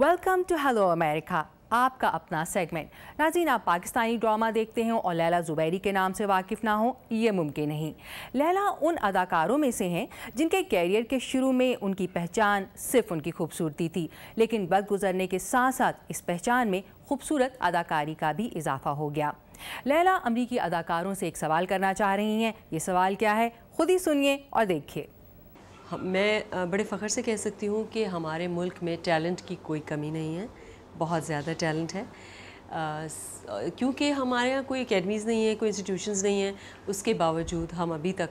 Welcome to hello America, आपका अपना segment. नाज़रीन, आप पाकिस्तानी ड्रामा देखते हैं और लैला ज़ुबैरी के नाम से वाकिफ़ ना हो, ये मुमकिन नहीं। लैला उन अदाकारों में से हैं जिनके कैरियर के शुरू में उनकी पहचान सिर्फ उनकी खूबसूरती थी, लेकिन वक्त गुजरने के साथ साथ इस पहचान में खूबसूरत अदाकारी का भी इजाफा हो गया। लैला अमरीकी अदाकारों से एक सवाल करना चाह रही हैं। ये सवाल क्या है, खुद ही सुनिए और देखिए। मैं बड़े फ़ख्र से कह सकती हूँ कि हमारे मुल्क में टैलेंट की कोई कमी नहीं है, बहुत ज़्यादा टैलेंट है। क्योंकि हमारे यहाँ कोई एकेडमीज़ नहीं है, कोई इंस्टीट्यूशंस नहीं है, उसके बावजूद हम अभी तक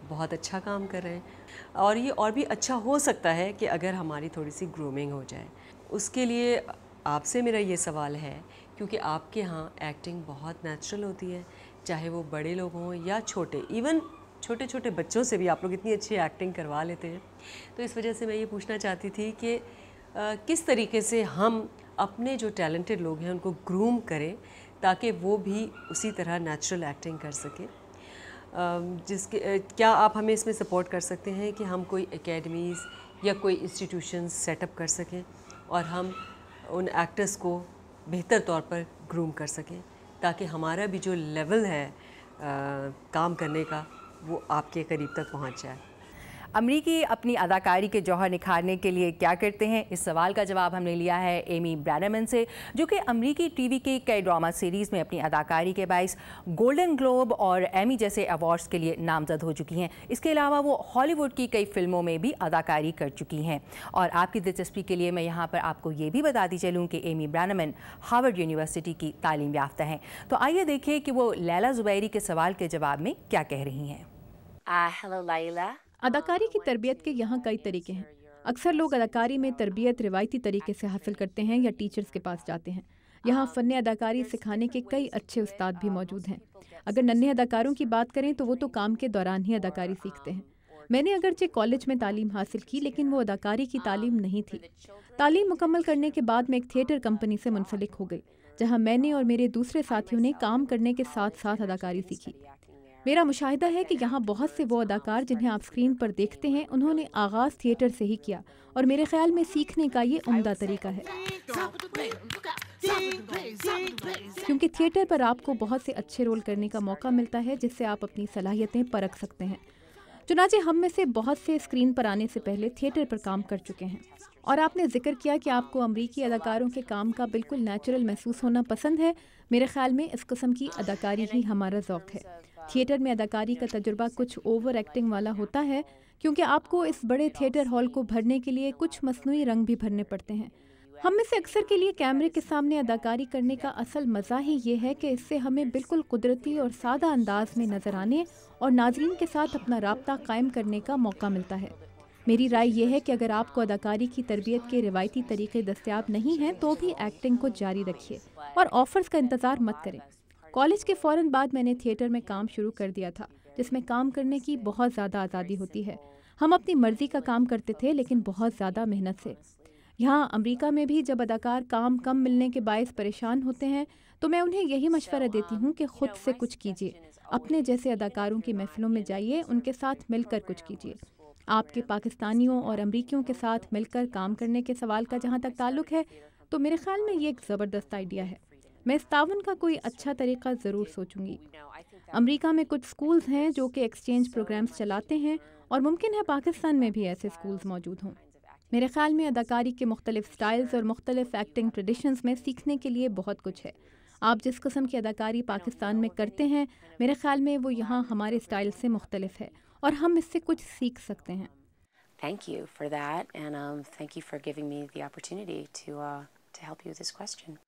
बहुत अच्छा काम कर रहे हैं। और ये और भी अच्छा हो सकता है कि अगर हमारी थोड़ी सी ग्रूमिंग हो जाए। उसके लिए आपसे मेरा ये सवाल है, क्योंकि आपके यहाँ एक्टिंग बहुत नेचुरल होती है, चाहे वो बड़े लोग हों या छोटे, इवन छोटे छोटे बच्चों से भी आप लोग इतनी अच्छी एक्टिंग करवा लेते हैं। तो इस वजह से मैं ये पूछना चाहती थी कि किस तरीके से हम अपने जो टैलेंटेड लोग हैं उनको ग्रूम करें ताकि वो भी उसी तरह नेचुरल एक्टिंग कर सकें। क्या आप हमें इसमें सपोर्ट कर सकते हैं कि हम कोई एकेडमीज़ या कोई इंस्टीट्यूशंस सेटअप कर सकें और हम उन एक्टर्स को बेहतर तौर पर ग्रूम कर सकें, ताकि हमारा भी जो लेवल है काम करने का वो आपके करीब तक पहुंच जाए। अमरीकी अपनी अदाकारी के जौहर निखारने के लिए क्या करते हैं, इस सवाल का जवाब हमने लिया है एमी ब्रैनमन से, जो कि अमरीकी टीवी के कई ड्रामा सीरीज़ में अपनी अदाकारी के बाइस गोल्डन ग्लोब और एमी जैसे अवार्ड्स के लिए नामजद हो चुकी हैं। इसके अलावा वो हॉलीवुड की कई फिल्मों में भी अदाकारी कर चुकी हैं। और आपकी दिलचस्पी के लिए मैं यहाँ पर आपको ये भी बताती चलूँ कि एमी ब्रैनमन हार्वर्ड यूनिवर्सिटी की तालीम याफ्ता हैं। तो आइए देखिए कि वो लैला ज़ुबैरी के सवाल के जवाब में क्या कह रही हैं। हेलो लैला। अदाकारी की तरबियत के यहाँ कई तरीके हैं। अक्सर लोग अदाकारी में तरबियत रिवायती तरीके से हासिल करते हैं या टीचर्स के पास जाते हैं। यहाँ फ़न अदाकारी सिखाने के कई अच्छे उस्ताद भी मौजूद हैं। अगर नन्हे अदाकारों की बात करें तो वो तो काम के दौरान ही अदाकारी सीखते हैं। मैंने अगरचे कॉलेज में तालीम हासिल की, लेकिन वो अदाकारी की तालीम नहीं थी। तालीम मुकम्मल करने के बाद मैं एक थिएटर कंपनी से मुंसलिक हो गई, जहाँ मैंने और मेरे दूसरे साथियों ने काम करने के साथ साथ अदाकारी सीखी। मेरा मुशाहिदा है कि यहाँ बहुत से वो अदाकार जिन्हें आप स्क्रीन पर देखते हैं, उन्होंने आगाज़ थिएटर से ही किया, और मेरे ख्याल में सीखने का ये उम्दा तरीका है, क्योंकि थिएटर पर आपको बहुत से अच्छे रोल करने का मौका मिलता है जिससे आप अपनी सलाहियतें परख सकते हैं। चुनांचे हम में से बहुत से स्क्रीन पर आने से पहले थिएटर पर काम कर चुके हैं। और आपने जिक्र किया कि आपको अमरीकी अदाकारों के काम का बिल्कुल नेचुरल महसूस होना पसंद है। मेरे ख्याल में इस किस्म की अदाकारी ही हमारा ज़ौक़ है। थिएटर में अदाकारी का तजुर्बा कुछ ओवर एक्टिंग वाला होता है, क्योंकि आपको इस बड़े थिएटर हॉल को भरने के लिए कुछ मसनूई रंग भी भरने पड़ते हैं। हम में से अक्सर के लिए कैमरे के सामने अदाकारी करने का असल मज़ा ही ये है कि इससे हमें बिल्कुल कुदरती और सादा अंदाज में नज़र आने और नाज़रीन के साथ अपना राब्ता कायम करने का मौका मिलता है। मेरी राय यह है कि अगर आपको अदाकारी की तरबियत के रिवायती तरीके दस्तयाब नहीं हैं तो भी एक्टिंग को जारी रखिए और ऑफ़र्स का इंतज़ार मत करें। कॉलेज के फ़ौरन बाद मैंने थिएटर में काम शुरू कर दिया था, जिसमें काम करने की बहुत ज़्यादा आज़ादी होती है। हम अपनी मर्ज़ी का काम करते थे, लेकिन बहुत ज़्यादा मेहनत से। यहाँ अमेरिका में भी जब अदाकार काम कम मिलने के बायस परेशान होते हैं तो मैं उन्हें यही मशवरा देती हूँ कि ख़ुद से कुछ कीजिए, अपने जैसे अदाकारों की महफिलों में जाइए, उनके साथ मिलकर कुछ कीजिए। आपके पाकिस्तानियों और अमरीकियों के साथ मिलकर काम करने के सवाल का जहाँ तक ताल्लुक़ है, तो मेरे ख़्याल में ये एक ज़बरदस्त आइडिया है। मैं इस तावन का कोई अच्छा तरीका ज़रूर सोचूंगी। अमेरिका में कुछ स्कूल्स हैं जो कि एक्सचेंज प्रोग्राम्स चलाते हैं, और मुमकिन है पाकिस्तान में भी ऐसे स्कूल्स मौजूद हों। मेरे ख़्याल में अदाकारी के मुख्तलिफ स्टाइल्स और मुख्तलिफ एक्टिंग ट्रेडिशंस में सीखने के लिए बहुत कुछ है। आप जिस किस्म की अदाकारी पाकिस्तान में करते हैं, मेरे ख्याल में वो यहाँ हमारे स्टाइल से मुख्तलिफ है, और हम इससे कुछ सीख सकते हैं। Thank you for that, and thank you for giving me the opportunity to help you with this question.